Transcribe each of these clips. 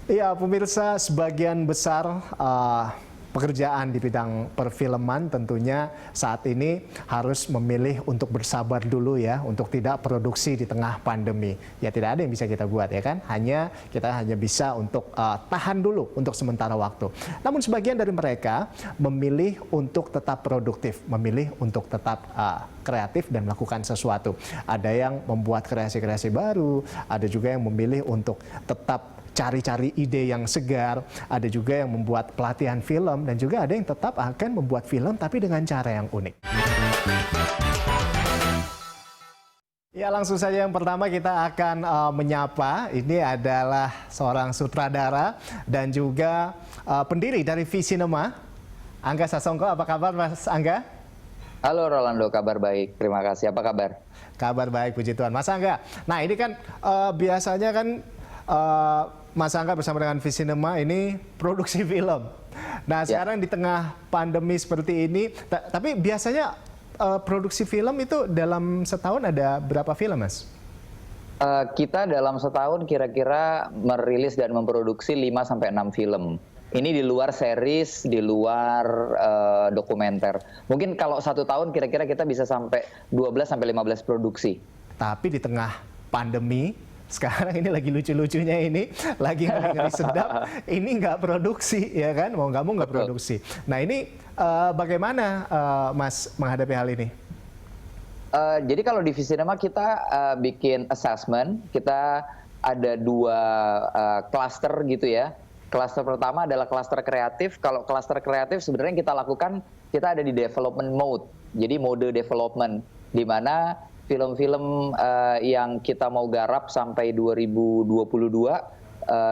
Iya, pemirsa, sebagian besar pekerjaan di bidang perfilman tentunya saat ini harus memilih untuk bersabar dulu ya, untuk tidak produksi di tengah pandemi. Ya tidak ada yang bisa kita buat ya kan, kita hanya bisa untuk tahan dulu untuk sementara waktu. Namun sebagian dari mereka memilih untuk tetap produktif, memilih untuk tetap kreatif dan melakukan sesuatu. Ada yang membuat kreasi-kreasi baru, ada juga yang memilih untuk tetap cari-cari ide yang segar, ada juga yang membuat pelatihan film, dan juga ada yang tetap akan membuat film tapi dengan cara yang unik. Ya, langsung saja yang pertama kita akan menyapa, ini adalah seorang sutradara dan juga pendiri dari V-Cinema, Angga Sasongko. Apa kabar Mas Angga? Halo Rolando, kabar baik. Terima kasih. Apa kabar? Kabar baik, puji Tuhan. Mas Angga, nah ini kan biasanya kan Mas Angga bersama dengan V-Cinema ini produksi film. Nah sekarang di tengah pandemi seperti ini, tapi biasanya produksi film itu dalam setahun ada berapa film, Mas? Kita dalam setahun kira-kira merilis dan memproduksi 5-6 film. Ini di luar series, di luar dokumenter. Mungkin kalau satu tahun kira-kira kita bisa sampai 12-15 produksi. Tapi di tengah pandemi, sekarang ini lagi lucu-lucunya ini, lagi ngeri-ngeri sedap, ini nggak produksi, ya kan? Mau nggak mau nggak produksi. Nah ini bagaimana Mas menghadapi hal ini? Jadi kalau di V-Cinema kita bikin assessment, kita ada 2 cluster gitu ya. Cluster pertama adalah cluster kreatif. Kalau cluster kreatif sebenarnya yang kita lakukan, kita ada di development mode. Jadi mode development, di mana film-film yang kita mau garap sampai 2022,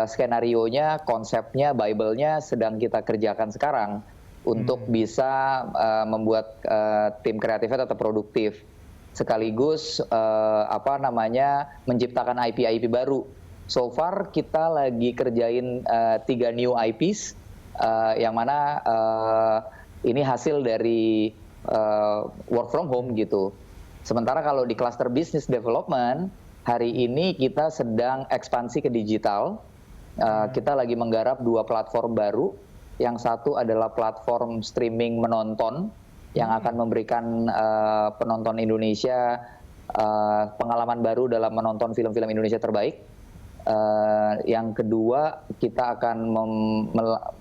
skenarionya, konsepnya, Bible-nya sedang kita kerjakan sekarang untuk bisa membuat tim kreatifnya tetap produktif. Sekaligus menciptakan IP-IP baru. So far kita lagi kerjain 3 new IPs, yang mana ini hasil dari work from home gitu. Sementara kalau di cluster business development, hari ini kita sedang ekspansi ke digital. Kita lagi menggarap 2 platform baru. Yang satu adalah platform streaming menonton, yang akan memberikan penonton Indonesia pengalaman baru dalam menonton film-film Indonesia terbaik. Yang kedua, kita akan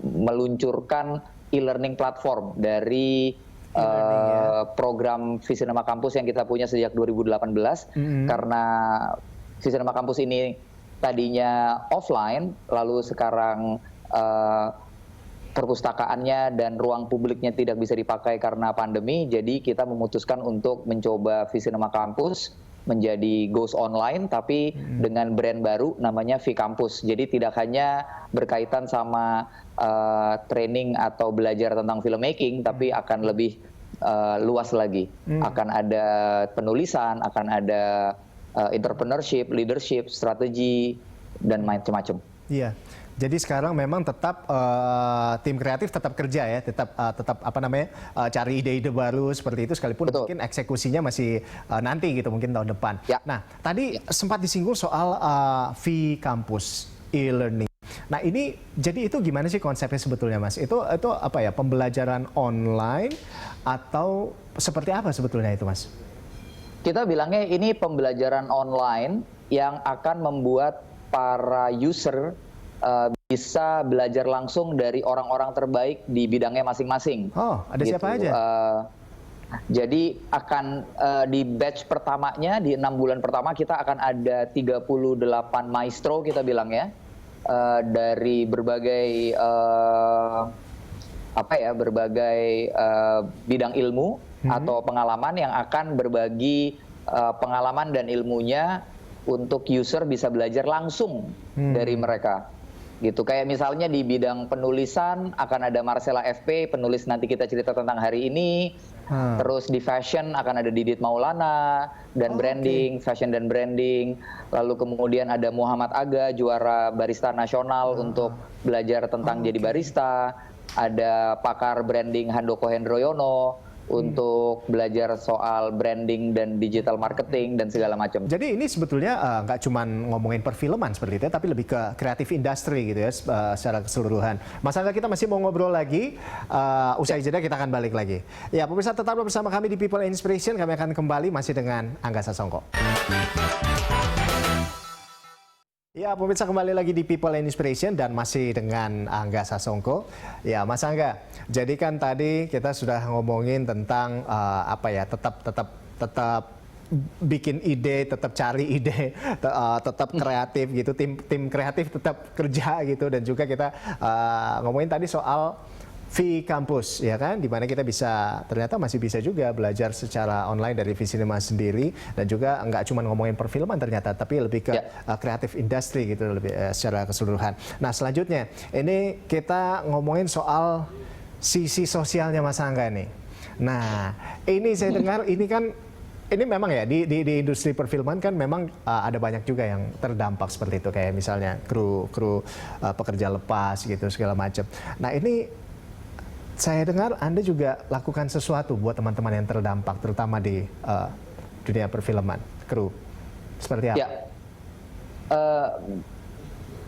meluncurkan e-learning platform dari program V-Cinema Campus yang kita punya sejak 2018, karena V-Cinema Campus ini tadinya offline, lalu sekarang perpustakaannya dan ruang publiknya tidak bisa dipakai karena pandemi, jadi kita memutuskan untuk mencoba V-Cinema Campus menjadi goes online, tapi dengan brand baru namanya V-Campus. Jadi tidak hanya berkaitan sama training atau belajar tentang filmmaking, tapi akan lebih luas lagi. Akan ada penulisan, akan ada entrepreneurship, leadership, strategi, dan macam-macam. Iya. Jadi sekarang memang tetap tim kreatif tetap kerja ya, tetap cari ide-ide baru seperti itu, sekalipun mungkin eksekusinya masih nanti gitu, mungkin tahun depan. Ya. Nah, tadi sempat disinggung soal V-Campus e-learning. Nah, ini jadi itu gimana sih konsepnya sebetulnya, Mas? Itu apa ya, pembelajaran online atau seperti apa sebetulnya itu, Mas? Kita bilangnya ini pembelajaran online yang akan membuat para user bisa belajar langsung dari orang-orang terbaik di bidangnya masing-masing. Oh, ada gitu. Siapa aja? Jadi akan di batch pertamanya, di 6 bulan pertama kita akan ada 38 maestro, kita bilang ya, dari berbagai bidang ilmu atau pengalaman, yang akan berbagi pengalaman dan ilmunya untuk user bisa belajar langsung dari mereka. Gitu, kayak misalnya di bidang penulisan akan ada Marcella FP, penulis Nanti Kita Cerita Tentang Hari Ini. Terus di fashion akan ada Didit Maulana, dan branding, fashion dan branding. Lalu kemudian ada Muhammad Aga, juara barista nasional untuk belajar tentang jadi barista. Ada pakar branding Handoko Hendroyono. untuk belajar soal branding dan digital marketing dan segala macam. Jadi ini sebetulnya nggak cuma ngomongin perfilman seperti itu, tapi lebih ke kreatif industri gitu ya secara keseluruhan. Mas Angga, kita masih mau ngobrol lagi, usai jeda kita akan balik lagi. Ya pemirsa, tetap bersama kami di People and Inspiration, kami akan kembali masih dengan Angga Sasongko. Ya, pemirsa, kembali lagi di People and Inspiration dan masih dengan Angga Sasongko. Ya, Mas Angga, jadi kan tadi kita sudah ngomongin tentang tetap bikin ide, tetap cari ide, tetap kreatif gitu, tim kreatif tetap kerja gitu, dan juga kita ngomongin tadi soal V-Campus, ya kan, di mana kita ternyata masih bisa juga belajar secara online dari V-Cinema sendiri, dan juga nggak cuma ngomongin perfilman ternyata, tapi lebih ke kreatif industri gitu, lebih secara keseluruhan. Nah, selanjutnya ini kita ngomongin soal sisi sosialnya Mas Angga nih. Nah, ini saya dengar ini memang ya di industri perfilman kan memang ada banyak juga yang terdampak seperti itu, kayak misalnya kru pekerja lepas gitu segala macam. Nah, ini saya dengar Anda juga lakukan sesuatu buat teman-teman yang terdampak, terutama di dunia perfilman, kru. Seperti apa? Ya,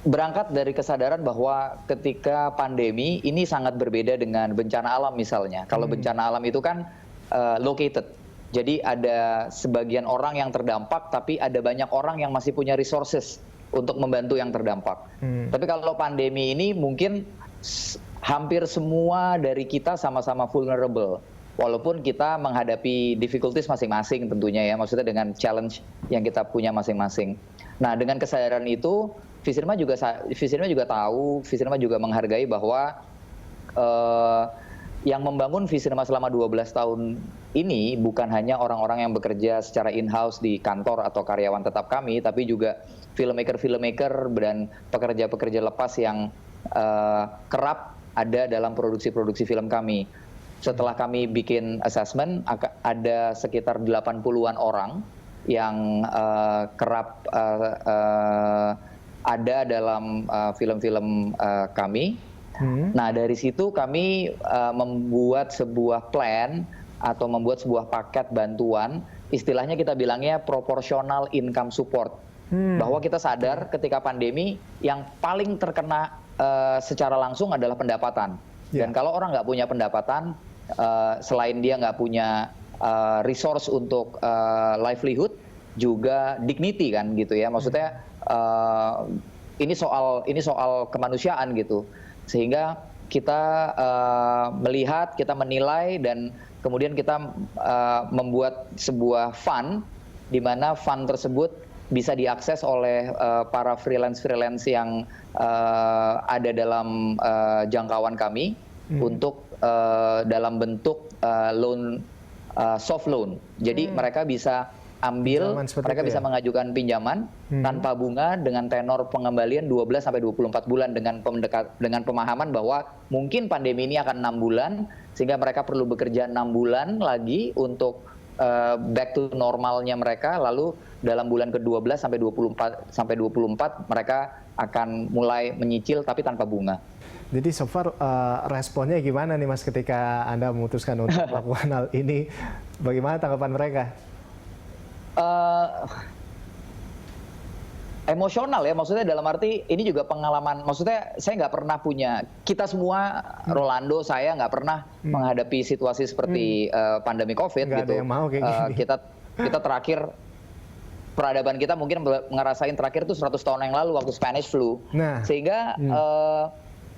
berangkat dari kesadaran bahwa ketika pandemi ini sangat berbeda dengan bencana alam misalnya. Kalau bencana alam itu kan located. Jadi ada sebagian orang yang terdampak, tapi ada banyak orang yang masih punya resources untuk membantu yang terdampak. Tapi kalau pandemi ini mungkin hampir semua dari kita sama-sama vulnerable. Walaupun kita menghadapi difficulties masing-masing tentunya ya, maksudnya dengan challenge yang kita punya masing-masing. Nah, dengan kesadaran itu, V-Cinema juga tahu, V-Cinema juga menghargai bahwa yang membangun V-Cinema selama 12 tahun ini bukan hanya orang-orang yang bekerja secara in-house di kantor atau karyawan tetap kami, tapi juga filmmaker dan pekerja-pekerja lepas yang kerap ada dalam produksi-produksi film kami. Setelah kami bikin assessment, ada sekitar 80-an orang yang kerap ada dalam film-film kami. Nah, dari situ kami membuat sebuah plan atau membuat sebuah paket bantuan, istilahnya kita bilangnya proportional income support. Bahwa kita sadar ketika pandemi yang paling terkena secara langsung adalah pendapatan. Dan kalau orang nggak punya pendapatan, selain dia nggak punya resource untuk livelihood, juga dignity kan gitu ya. Maksudnya ini soal kemanusiaan gitu. Sehingga kita melihat, kita menilai, dan kemudian kita membuat sebuah fund, di mana fund tersebut bisa diakses oleh para freelance yang ada dalam jangkauan kami untuk dalam bentuk loan, soft loan. Jadi mereka bisa ambil, mereka bisa mengajukan pinjaman tanpa bunga dengan tenor pengembalian 12 sampai 24 bulan dengan pemahaman bahwa mungkin pandemi ini akan 6 bulan, sehingga mereka perlu bekerja 6 bulan lagi untuk back to normalnya mereka, lalu dalam bulan ke-12 sampai 24 mereka akan mulai menyicil tapi tanpa bunga. Jadi so far responnya gimana nih Mas ketika Anda memutuskan untuk melakukan hal ini? Bagaimana tanggapan mereka? Emosional ya, maksudnya dalam arti ini juga pengalaman, maksudnya saya nggak pernah punya, kita semua, Rolando, saya nggak pernah menghadapi situasi seperti pandemi COVID nggak gitu. ada yang mau kayak gini. Kita terakhir, peradaban kita mungkin ngerasain terakhir itu 100 tahun yang lalu waktu Spanish flu. Nah, sehingga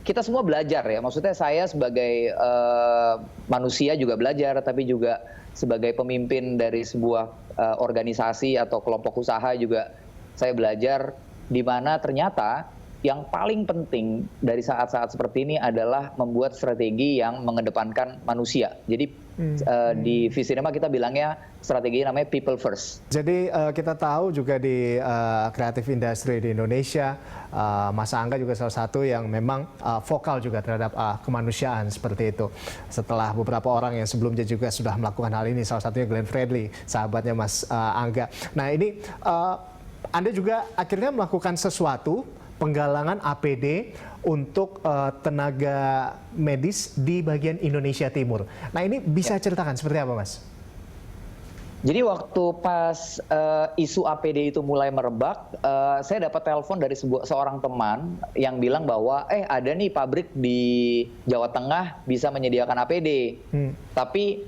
kita semua belajar ya, maksudnya saya sebagai manusia juga belajar, tapi juga sebagai pemimpin dari sebuah organisasi atau kelompok usaha juga saya belajar, di mana ternyata yang paling penting dari saat-saat seperti ini adalah membuat strategi yang mengedepankan manusia. Jadi di V-Cinema kita bilangnya strategi namanya people first. Jadi kita tahu juga di kreatif industri di Indonesia, Mas Angga juga salah satu yang memang vokal juga terhadap kemanusiaan seperti itu. Setelah beberapa orang yang sebelumnya juga sudah melakukan hal ini, salah satunya Glenn Fredly, sahabatnya Mas Angga. Nah ini Anda juga akhirnya melakukan sesuatu penggalangan APD untuk tenaga medis di bagian Indonesia Timur. Nah ini bisa ceritakan seperti apa, Mas? Jadi waktu pas isu APD itu mulai merebak, saya dapat telepon dari seorang teman yang bilang bahwa ada nih pabrik di Jawa Tengah bisa menyediakan APD, tapi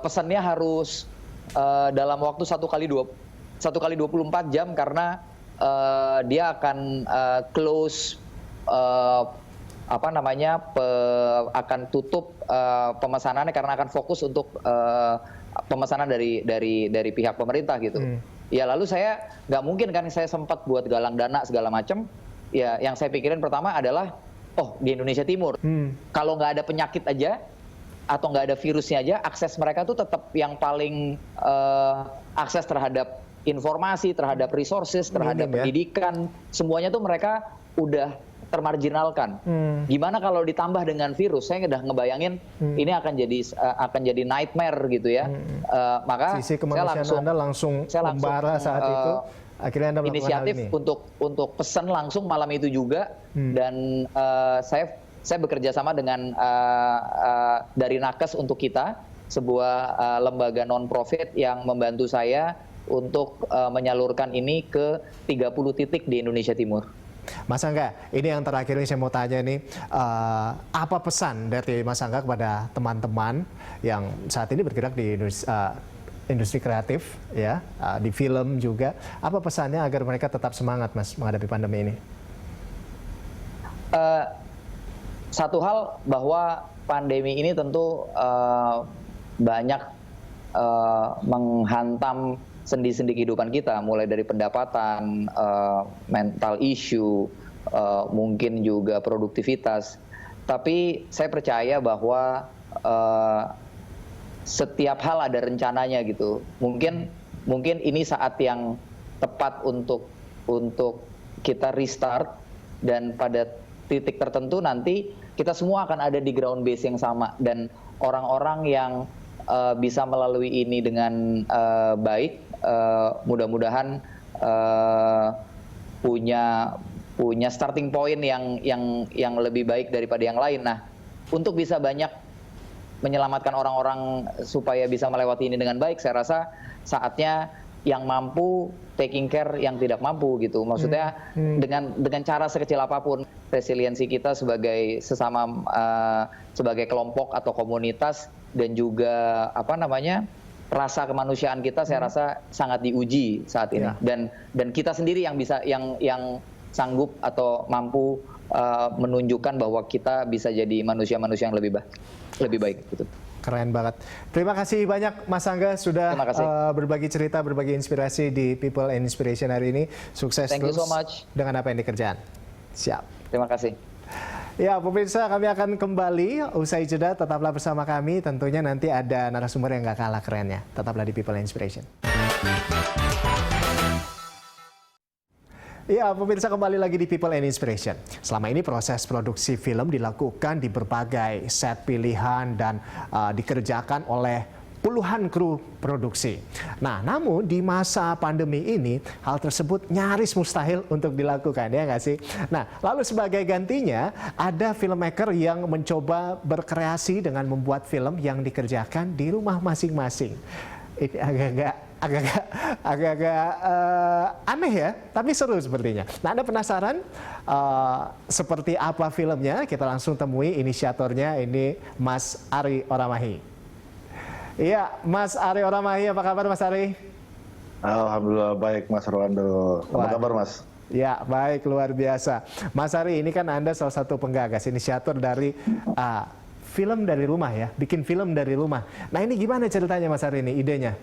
pesannya harus dalam waktu 1 kali 24 jam karena dia akan close akan tutup pemesanannya karena akan fokus untuk pemesanan dari pihak pemerintah gitu. Ya lalu saya nggak mungkin kan saya sempat buat galang dana segala macam. Ya yang saya pikirin pertama adalah di Indonesia Timur kalau nggak ada penyakit aja atau nggak ada virusnya aja, akses mereka tuh tetap yang paling akses terhadap informasi, terhadap resources, terhadap pendidikan, semuanya tuh mereka udah termarginalkan. Gimana kalau ditambah dengan virus? Saya udah ngebayangin ini akan jadi nightmare gitu ya. Maka sisi kemanusiaan Anda langsung membara saat itu. Akhirnya Anda melakukan inisiatif hal ini. untuk pesan langsung malam itu juga, dan saya bekerja sama dengan dari Nakes Untuk Kita, sebuah lembaga non-profit yang membantu saya untuk menyalurkan ini ke 30 titik di Indonesia Timur. Mas Angga, ini yang terakhir ini saya mau tanya nih, apa pesan dari Mas Angga kepada teman-teman yang saat ini bergerak di industri kreatif, ya, di film juga, apa pesannya agar mereka tetap semangat, Mas, menghadapi pandemi ini? Satu hal bahwa pandemi ini tentu banyak menghantam sendi-sendi kehidupan kita, mulai dari pendapatan, mental issue, mungkin juga produktivitas. Tapi saya percaya bahwa setiap hal ada rencananya gitu. Mungkin ini saat yang tepat untuk kita restart, dan pada titik tertentu nanti kita semua akan ada di ground base yang sama, dan orang-orang yang bisa melalui ini dengan baik, mudah-mudahan punya starting point yang lebih baik daripada yang lain. Nah, untuk bisa banyak menyelamatkan orang-orang supaya bisa melewati ini dengan baik, saya rasa saatnya yang mampu taking care yang tidak mampu gitu. Maksudnya dengan cara sekecil apapun, resiliensi kita sebagai sesama sebagai kelompok atau komunitas, dan juga rasa kemanusiaan kita, saya rasa sangat diuji saat ini. Dan kita sendiri yang bisa yang sanggup atau mampu menunjukkan bahwa kita bisa jadi manusia-manusia yang lebih baik gitu. Keren banget. Terima kasih banyak Mas Angga sudah berbagi cerita, berbagi inspirasi di People and Inspiration hari ini. Sukses Thank terus you so much dengan apa yang dikerjakan. Siap. Terima kasih. Ya, pemirsa, kami akan kembali usai jeda. Tetaplah bersama kami. Tentunya nanti ada narasumber yang gak kalah kerennya. Tetaplah di People and Inspiration. Ya, pemirsa, kembali lagi di People and Inspiration. Selama ini proses produksi film dilakukan di berbagai set pilihan dan dikerjakan oleh puluhan kru produksi. Nah, namun di masa pandemi ini, hal tersebut nyaris mustahil untuk dilakukan, ya nggak sih? Nah, lalu sebagai gantinya, ada filmmaker yang mencoba berkreasi dengan membuat film yang dikerjakan di rumah masing-masing. Ini agak-agak aneh ya, tapi seru sepertinya. Nah, Anda penasaran seperti apa filmnya? Kita langsung temui inisiatornya, ini Mas Ari Oramahi. Iya, Mas Ari Oramahi, apa kabar Mas Ari? Alhamdulillah baik Mas Rolando. Apa kabar Mas? Ya, baik, luar biasa. Mas Ari, ini kan Anda salah satu penggagas, inisiator dari film dari rumah ya, bikin film dari rumah. Nah, ini gimana ceritanya Mas Ari ini, idenya?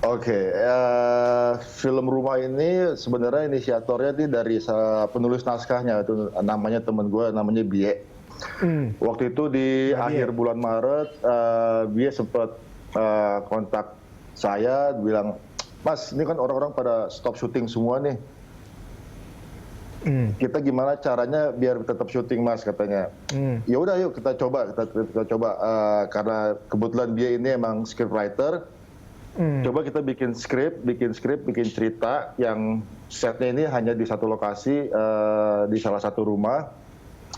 Oke, film rumah ini sebenarnya inisiatornya dari penulis naskahnya, itu namanya temen gue, namanya Bie. Waktu itu di akhir bulan Maret, Bie sempat kontak saya, bilang, Mas, ini kan orang-orang pada stop syuting semua nih. Kita gimana caranya biar tetap syuting, Mas, katanya. Ya udah, yuk kita coba, karena kebetulan Bie ini emang scriptwriter. Coba kita bikin skrip, bikin cerita yang setnya ini hanya di satu lokasi, di salah satu rumah,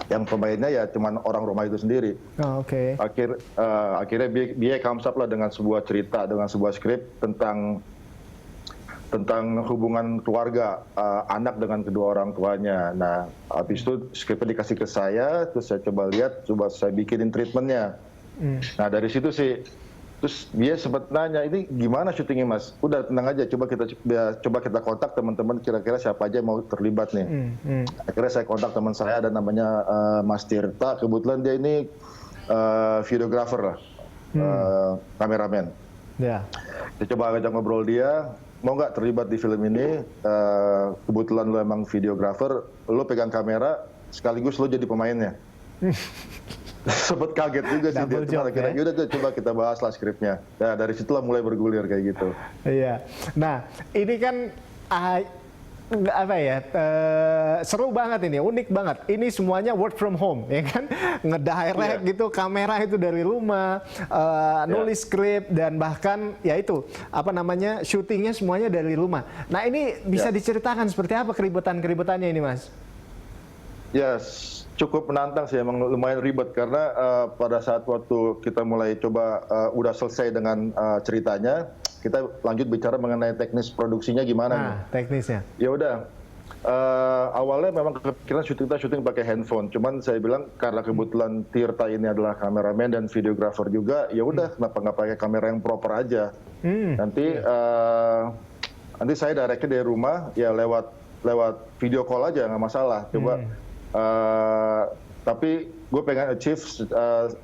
yang pemainnya ya cuman orang rumah itu sendiri. Oh, oke. Akhirnya BA comes up lah dengan sebuah cerita, dengan sebuah skrip tentang hubungan keluarga, anak dengan kedua orang tuanya. Nah, habis itu skripnya dikasih ke saya, terus saya coba lihat, coba saya bikinin treatmentnya. Nah, dari situ sih, terus dia sempat nanya, ini gimana syutingnya Mas? Udah tenang aja, coba kita kontak teman-teman, kira-kira siapa aja yang mau terlibat nih. Akhirnya saya kontak teman saya, ada namanya Mas Tirta, kebetulan dia ini videographer lah, kameramen. Ya. Saya coba ajak ngobrol dia, mau nggak terlibat di film ini, kebetulan lo emang videographer, lo pegang kamera, sekaligus lo jadi pemainnya. Sempet kaget juga sih dia, cuma akhirnya udah tuh coba kita bahas lah skripnya. Nah dari situlah mulai bergulir kayak gitu. Iya. Nah ini kan seru banget ini, unik banget. Ini semuanya work from home, ya kan? Ngedirect gitu, kamera itu dari rumah, nulis skrip dan bahkan ya itu syutingnya semuanya dari rumah. Nah ini bisa diceritakan seperti apa keributannya ini, Mas? Yes. Cukup menantang sih, emang lumayan ribet karena pada saat waktu kita mulai coba udah selesai dengan ceritanya, kita lanjut bicara mengenai teknis produksinya gimana nih. Teknisnya. Ya udah, awalnya memang kepikiran kita syuting pakai handphone, cuman saya bilang karena kebetulan Tirta ini adalah kameramen dan videographer juga, ya udah kenapa nggak pakai kamera yang proper aja. Nanti saya directnya dari rumah, ya lewat video call aja nggak masalah. Coba. Tapi gue pengen achieve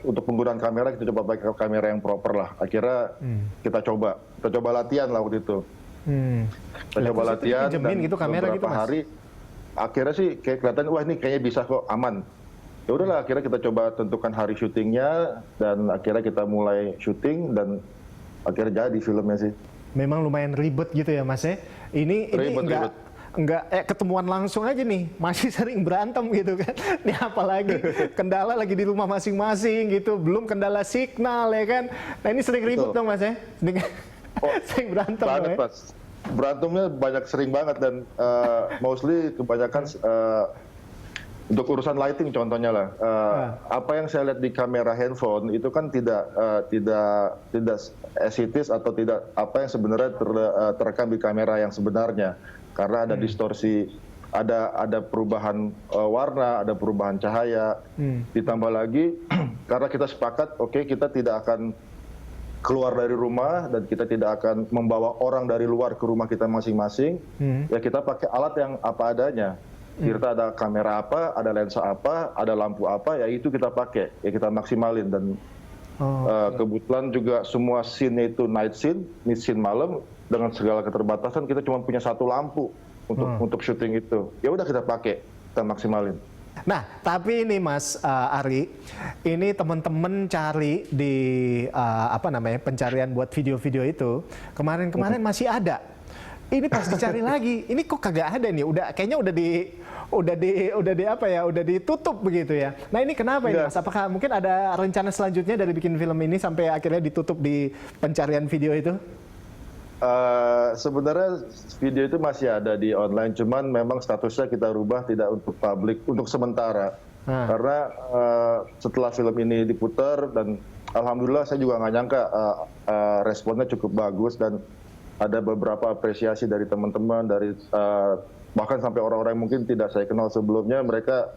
untuk penggunaan kamera, kita coba pakai kamera yang proper lah. Akhirnya kita coba latihan lah waktu itu. Kita coba latihan dan gitu, kamera beberapa gitu, Mas? hari akhirnya sih kayak kelihatan wah ini kayaknya bisa kok, aman. Ya udahlah, akhirnya kita coba tentukan hari syutingnya dan akhirnya kita mulai syuting dan akhirnya jadi filmnya sih. Memang lumayan ribet gitu ya, Mas ya. Ini enggak ketemuan langsung aja nih, masih sering berantem gitu kan. Ini apalagi kendala lagi di rumah masing-masing gitu, belum kendala signal ya kan. Nah ini sering ribut dong Mas ya. Sering berantem banget, ya. Mas. Berantemnya sering banget dan mostly kebanyakan untuk urusan lighting contohnya lah. Apa yang saya lihat di kamera handphone itu kan tidak as it is atau tidak apa yang sebenarnya terekam di kamera yang sebenarnya. Karena ada distorsi, ada perubahan warna, ada perubahan cahaya. Ditambah lagi, karena kita sepakat, oke, kita tidak akan keluar dari rumah dan kita tidak akan membawa orang dari luar ke rumah kita masing-masing. Ya kita pakai alat yang apa adanya. Kita ada kamera apa, ada lensa apa, ada lampu apa, ya itu kita pakai, ya kita maksimalin. Dan kebetulan juga semua scene itu night scene malam. Dengan segala keterbatasan kita cuma punya satu lampu untuk syuting itu. Ya udah kita pakai, kita maksimalin. Nah, tapi ini Mas Ari, ini teman-teman cari di pencarian buat video-video itu kemarin masih ada. Ini pas dicari lagi, ini kok kagak ada nih? Kayaknya udah ditutup begitu ya. Nah ini kenapa ini Mas? Apakah mungkin ada rencana selanjutnya dari bikin film ini sampai akhirnya ditutup di pencarian video itu? Sebenarnya video itu masih ada di online, cuman memang statusnya kita rubah tidak untuk publik untuk sementara. Karena setelah film ini diputar dan alhamdulillah saya juga nggak nyangka responnya cukup bagus dan ada beberapa apresiasi dari teman-teman, dari bahkan sampai orang-orang yang mungkin tidak saya kenal sebelumnya, mereka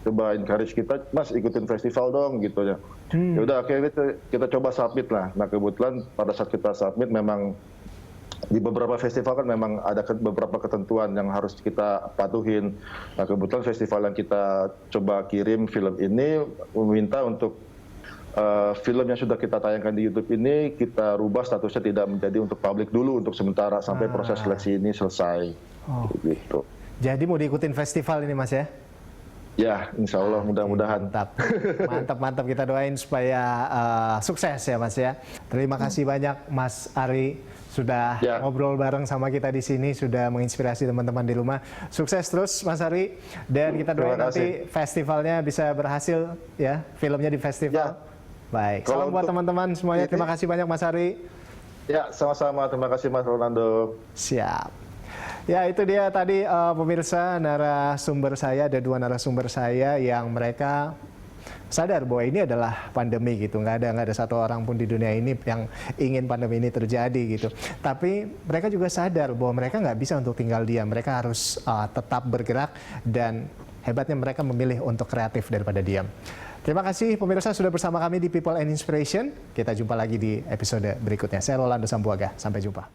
coba encourage kita, Mas ikutin festival dong gitu ya. Ya udah akhirnya kita coba submit lah. Nah kebetulan pada saat kita submit memang di beberapa festival kan memang ada beberapa ketentuan yang harus kita patuhin. Nah kebetulan festival yang kita coba kirim film ini meminta untuk film yang sudah kita tayangkan di YouTube ini kita rubah statusnya tidak menjadi untuk publik dulu untuk sementara sampai proses seleksi ini selesai. Gitu. Jadi mau diikutin festival ini Mas ya? Ya, insya Allah mudah-mudahan. Mantap kita doain supaya sukses ya Mas ya. Terima kasih banyak Mas Ari sudah ngobrol bareng sama kita di sini, sudah menginspirasi teman-teman di rumah. Sukses terus Mas Ari dan kita doain nanti festivalnya bisa berhasil ya, filmnya di festival. Baik, salam buat teman-teman semuanya. Terima kasih banyak Mas Ari. Ya, sama-sama. Terima kasih Mas Rolando. Siap. Ya, itu dia tadi pemirsa narasumber saya, ada 2 narasumber saya yang mereka sadar bahwa ini adalah pandemi gitu, nggak ada satu orang pun di dunia ini yang ingin pandemi ini terjadi gitu. Tapi mereka juga sadar bahwa mereka nggak bisa untuk tinggal diam, mereka harus tetap bergerak dan hebatnya mereka memilih untuk kreatif daripada diam. Terima kasih pemirsa sudah bersama kami di People and Inspiration. Kita jumpa lagi di episode berikutnya. Saya Rolando Sambuaga, sampai jumpa.